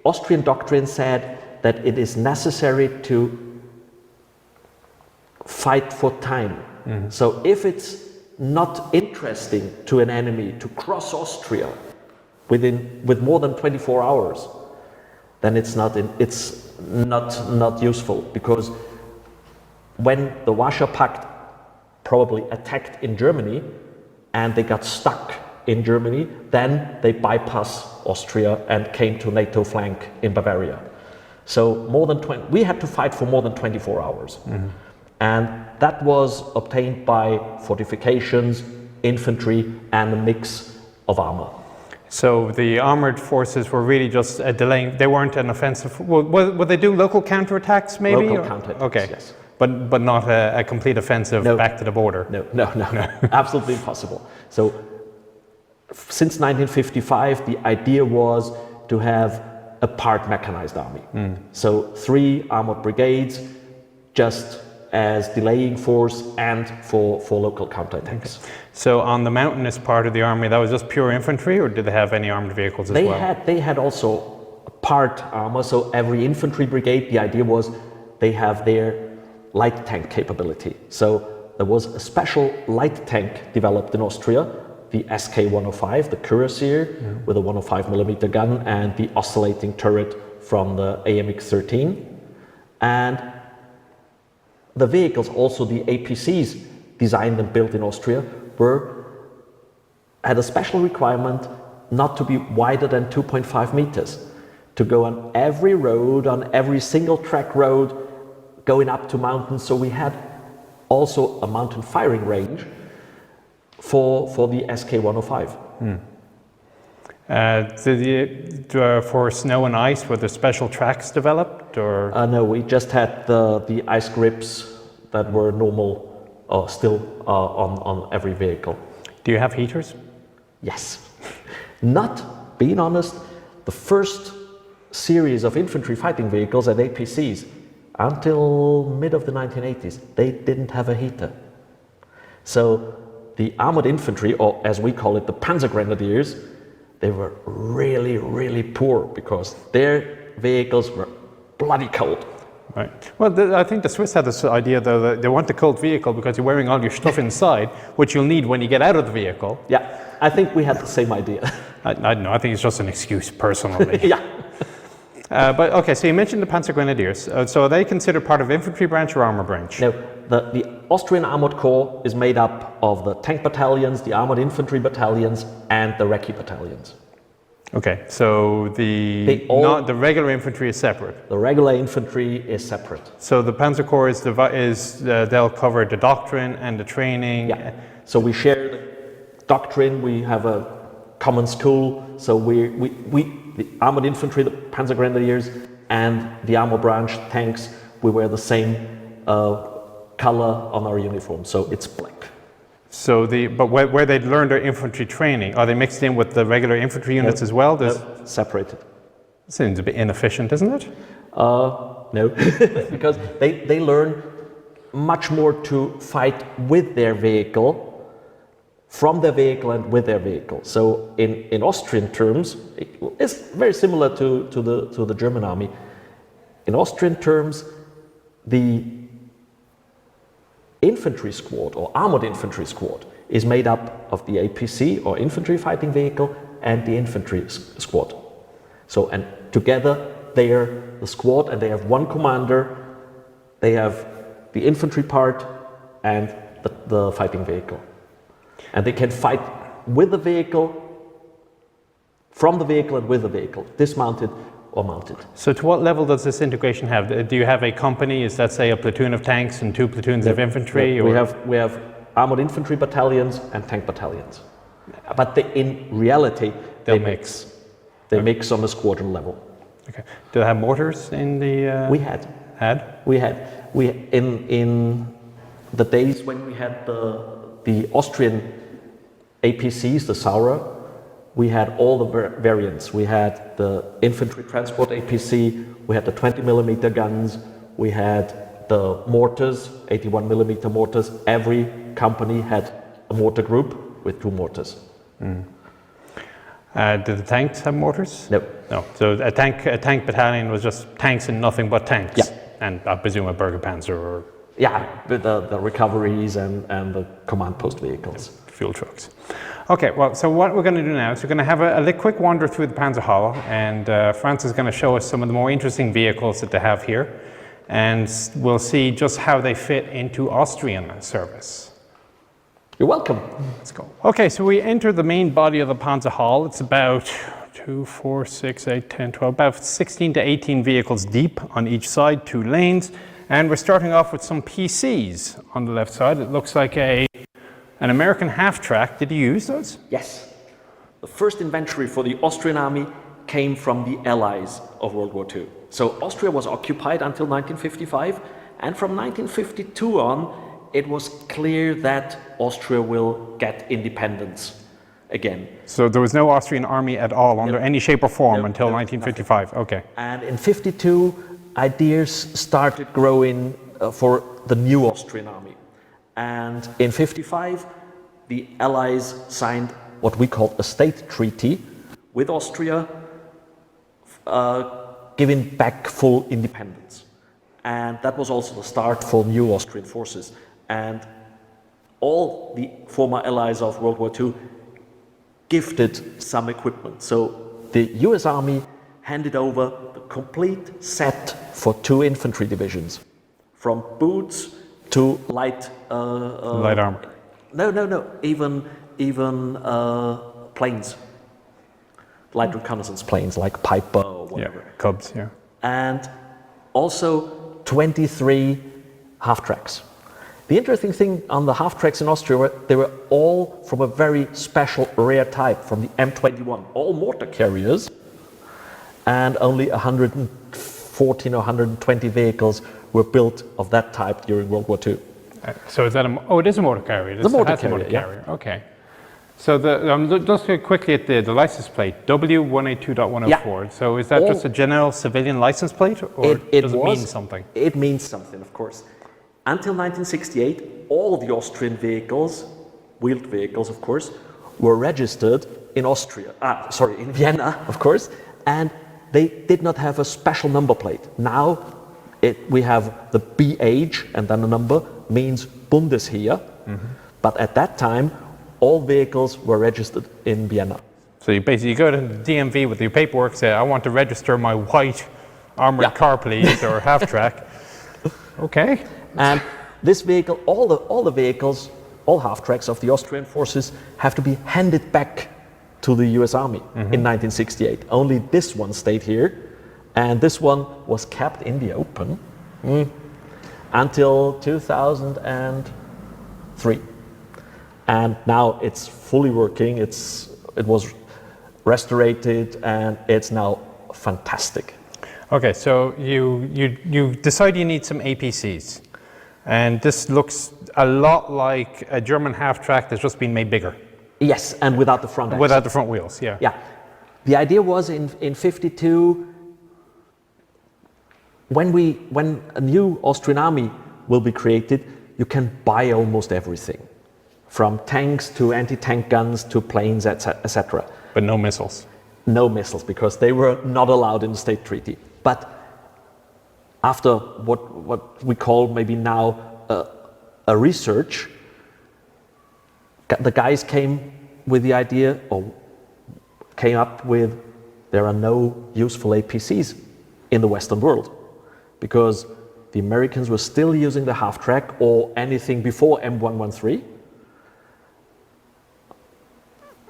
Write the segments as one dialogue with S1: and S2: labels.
S1: Austrian doctrine said that it is necessary to fight for time. So if it's not interesting to an enemy to cross Austria with more than 24 hours, then it's not useful, because when the Warsaw Pact probably attacked in Germany and they got stuck in Germany, then they bypassed Austria and came to NATO flank in Bavaria. So we had to fight for more than 24 hours. And that was obtained by fortifications, infantry, and a mix of armor.
S2: So the armored forces were really just delaying, they weren't an offensive, would they do local counterattacks maybe?
S1: Local counterattacks, okay. Yes.
S2: But not a complete offensive back to the border?
S1: No. Absolutely impossible. So since 1955, the idea was to have a part mechanized army. So 3 armored brigades, just as delaying force and for local counterattacks.
S2: Okay. So on the mountainous part of the army, that was just pure infantry, or did they have any armored vehicles as well?
S1: They had also part armor, so every infantry brigade, the idea was they have their light tank capability. So there was a special light tank developed in Austria, the SK-105, the Cuirassier, with a 105mm gun and the oscillating turret from the AMX-13. And the vehicles, also the APCs designed and built in Austria, had a special requirement not to be wider than 2.5 meters, to go on every road, on every single track road, going up to mountains. So we had also a mountain firing range for the SK-105.
S2: For snow and ice, were there special tracks developed, or?
S1: No, we just had the ice grips that were normal, still on every vehicle.
S2: Do you have heaters?
S1: Yes. Not, being honest, the first series of infantry fighting vehicles at APCs, until mid of the 1980s, they didn't have a heater. So the armored infantry, or as we call it, the Panzer Grenadiers, they were really, really poor because their vehicles were bloody cold.
S2: Right. Well, I think the Swiss had this idea, though, that they want a cold vehicle because you're wearing all your stuff inside, which you'll need when you get out of the vehicle.
S1: Yeah, I think we had the same idea.
S2: I don't know, I think it's just an excuse, personally.
S1: Yeah.
S2: But okay, so you mentioned the Panzer Grenadiers. So are they considered part of infantry branch or armor branch?
S1: No, the Austrian Armored Corps is made up of the tank battalions, the armored infantry battalions, and the recce battalions. Okay, so the regular infantry is separate? The regular infantry is separate.
S2: So the Panzer Corps they'll cover the doctrine and the training?
S1: Yeah, so we share the doctrine, we have a common school, so the armored infantry, the Panzer Grenadiers, and the armor branch tanks, we wear the same color on our uniform, so it's black.
S2: So but where they'd learn their infantry training, are they mixed in with the regular infantry units as well?
S1: Separated.
S2: Seems a bit inefficient, isn't it?
S1: No, because they learn much more to fight with their vehicle, from their vehicle and with their vehicle. So in Austrian terms, it's very similar to the German army. In Austrian terms, the infantry squad or armored infantry squad is made up of the APC or infantry fighting vehicle and the infantry squad. So, and together they are the squad and they have one commander, they have the infantry part and the fighting vehicle. And they can fight with the vehicle, from the vehicle and with the vehicle, dismounted or mounted.
S2: So to what level does this integration have? Do you have a company, is that say a platoon of tanks and 2 platoons of infantry?
S1: No, we have armored infantry battalions and tank battalions. But in reality, they mix. They mix on the squadron level.
S2: Okay. Do they have mortars in the...
S1: We had. In the days when we had the Austrian APCs, the Saurer, we had all the variants. We had the infantry transport APC, we had the 20mm guns, we had the mortars, 81mm mortars. Every company had a mortar group with 2 mortars.
S2: Did the tanks have mortars?
S1: No.
S2: No. So a tank battalion was just tanks and nothing but tanks.
S1: Yeah.
S2: And I presume a Panzer or
S1: Yeah, with the recoveries and the command post vehicles.
S2: fuel trucks. Okay, well, so what we're going to do now is we're going to have a quick wander through the Panzer Hall, and Franz is going to show us some of the more interesting vehicles that they have here, and we'll see just how they fit into Austrian service.
S1: You're welcome.
S2: Let's go. Okay, so we enter the main body of the Panzer Hall. It's about 2, 4, 6, 8, 10, 12, about 16 to 18 vehicles deep on each side, 2 lanes. And we're starting off with some PCs on the left side. It looks like an American half-track. Did you use those?
S1: Yes. The first inventory for the Austrian army came from the Allies of World War II. So Austria was occupied until 1955, and from 1952 on, it was clear that Austria will get independence again.
S2: So there was no Austrian army at all under any shape or form
S1: No,
S2: until
S1: no,
S2: 1955.
S1: nothing.
S2: Okay.
S1: And in 52, ideas started growing for the new Austrian army. And in 55, the Allies signed what we called a state treaty with Austria, giving back full independence. And that was also the start for new Austrian forces. And all the former allies of World War II gifted some equipment. So the US Army handed over the complete set for 2 infantry divisions, from boots to light
S2: Light armor.
S1: No, even planes, light reconnaissance planes like Piper or whatever.
S2: Yeah, Cubs, yeah.
S1: And also 23 half-tracks. The interesting thing on the half-tracks in Austria were they were all from a very special rare type, from the M21, all mortar carriers, and only 114 or 120 vehicles were built of that type during World War II.
S2: So is that it is a motor carrier.
S1: The motor
S2: has a motor
S1: carrier,
S2: carrier. Okay. So just quickly at the license plate, W182.104.
S1: Yeah.
S2: So is that just a general civilian license plate, or does it mean something?
S1: It means something, of course. Until 1968, all the Austrian vehicles, wheeled vehicles, of course, were registered in in Vienna, of course, and they did not have a special number plate. Now we have the BH, and then the number means Bundesheer, but at that time, all vehicles were registered in Vienna.
S2: So you basically go to the DMV with your paperwork, say, I want to register my white armored car, please, or half-track. Okay.
S1: And this vehicle, all the vehicles, all half-tracks of the Austrian forces have to be handed back to the US Army in 1968. Only this one stayed here, and this one was kept in the open until 2003. And now it's fully working, it was restored, and it's now fantastic.
S2: Okay, so you decide you need some APCs. And this looks a lot like a German half-track that's just been made bigger.
S1: Yes, and without the front axle.
S2: Without the front wheels, yeah.
S1: Yeah. The idea was in 52, when a new Austrian army will be created, you can buy almost everything, from tanks to anti-tank guns to planes, etc.
S2: But no missiles.
S1: No missiles, because they were not allowed in the state treaty. But after what we call maybe now a research, the guys came with the idea, or came up with, there are no useful APCs in the Western world, because the Americans were still using the half-track or anything before M113.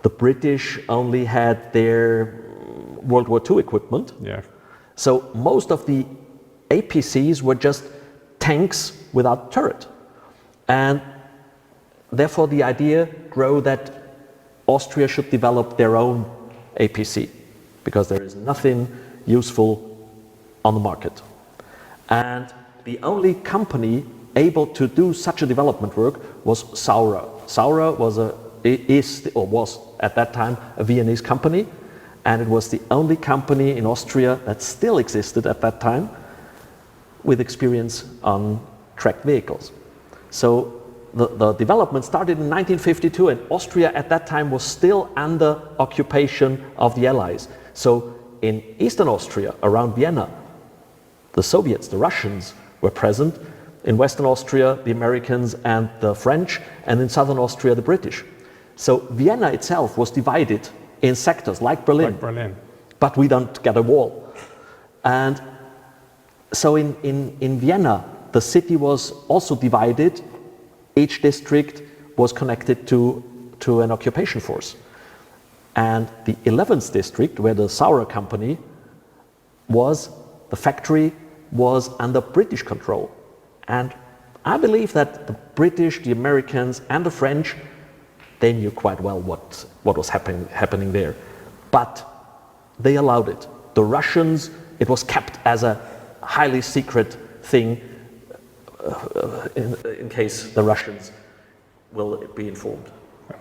S1: The British only had their World War II equipment.
S2: Yeah.
S1: So most of the APCs were just tanks without turret. And therefore the idea grew that Austria should develop their own APC, because there is nothing useful on the market. And the only company able to do such a development work was Saurer. Saurer was at that time a Viennese company, and it was the only company in Austria that still existed at that time with experience on tracked vehicles. So the development started in 1952, and Austria at that time was still under occupation of the Allies. So in Eastern Austria, around Vienna, the Soviets, the Russians, were present. In Western Austria, the Americans and the French, and in Southern Austria, the British. So Vienna itself was divided in sectors like Berlin. But we don't get a wall. And so in Vienna, the city was also divided. Each district was connected to an occupation force. And the 11th district, where the Saurer company was, the factory was under British control. And I believe that the British, the Americans, and the French, they knew quite well what was happening there. But they allowed it. The Russians, it was kept as a highly secret thing in case the Russians will be informed.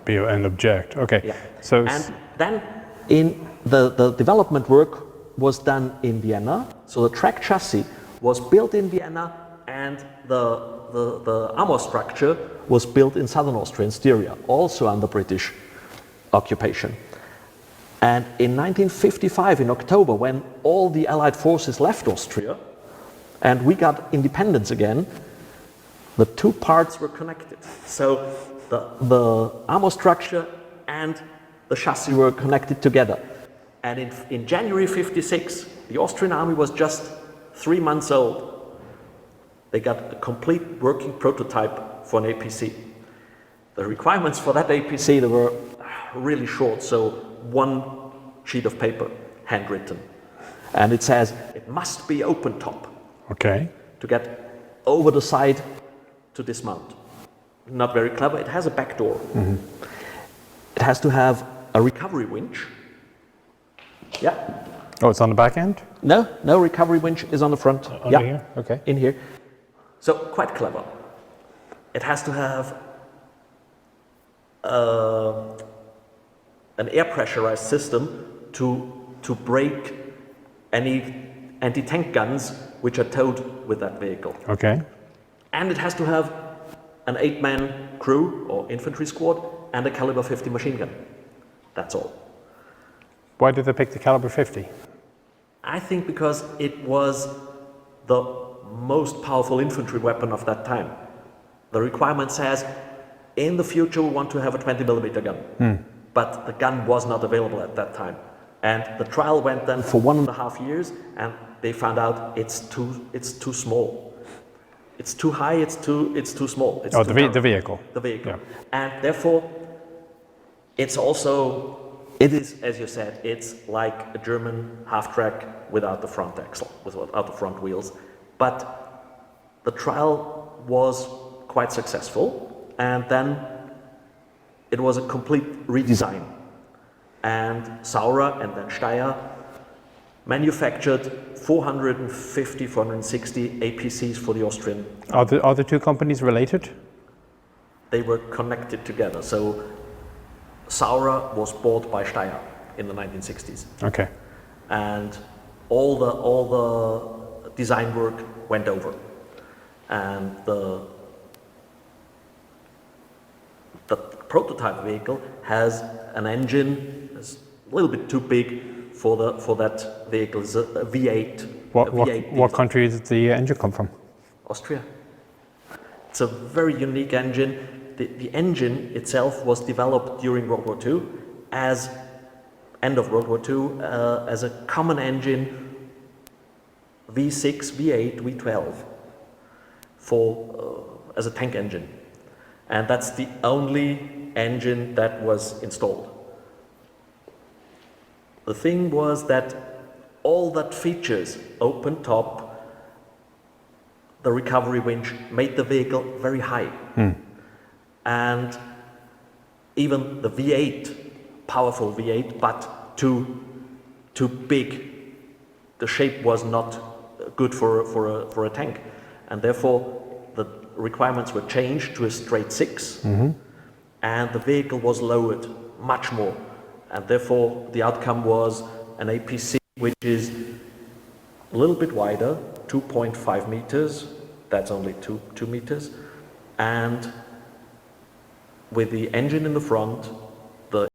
S2: And object, okay.
S1: Yeah.
S2: So
S1: and then in the development work was done in Vienna. So the track chassis was built in Vienna, and the armor structure was built in Southern Austria, in Styria, also under British occupation. And in 1955, in October, when all the Allied forces left Austria and we got independence again, the two parts were connected. So the armor structure and the chassis were connected together. And in January 56, the Austrian army was just 3 months old. They got a complete working prototype for an APC. The requirements for that APC, they were really short, so 1 sheet of paper, handwritten. And it says, it must be open top.
S2: Okay.
S1: To get over the side to dismount. Not very clever, it has a back door. Mm-hmm. It has to have a recovery winch. Yeah.
S2: Oh, it's on the back end?
S1: No, recovery winch is on the front.
S2: Under here? Okay.
S1: In here. So quite clever. It has to have an air pressurized system to break any anti-tank guns which are towed with that vehicle.
S2: Okay.
S1: And it has to have an 8-man crew or infantry squad and a caliber 50 machine gun. That's all.
S2: Why did they pick the caliber 50?
S1: I think because it was the most powerful infantry weapon of that time. The requirement says, in the future we want to have a 20mm gun. But the gun was not available at that time. And the trial went then for 1.5 years, and they found out it's too small. It's too high, it's too small. It's
S2: the vehicle.
S1: The vehicle.
S2: Yeah.
S1: And therefore, it is, as you said, it's like a German half-track without the front axle, without the front wheels. But the trial was quite successful, and then it was a complete redesign. And Saurer and then Steyr manufactured 450, 460 APCs for the Austrian.
S2: Are the two companies related?
S1: They were connected together. So Saurer was bought by Steyr in the 1960s.
S2: Okay.
S1: And all the design work went over. And the prototype vehicle has an engine that's a little bit too big for that vehicle. It's a V8.
S2: What country did the engine come from?
S1: Austria. It's a very unique engine. The engine itself was developed during World War II as end of World War II as a common engine V6, V8, V12 as a tank engine. And that's the only engine that was installed. The thing was that all that features, open top, the recovery winch, made the vehicle very high. And even the V8, powerful V8, but too big. The shape was not good for a tank. And therefore, the requirements were changed to a straight 6, and the vehicle was lowered much more, and therefore the outcome was an APC which is a little bit wider, 2.5 meters, that's only 2 meters, and with the engine in the front,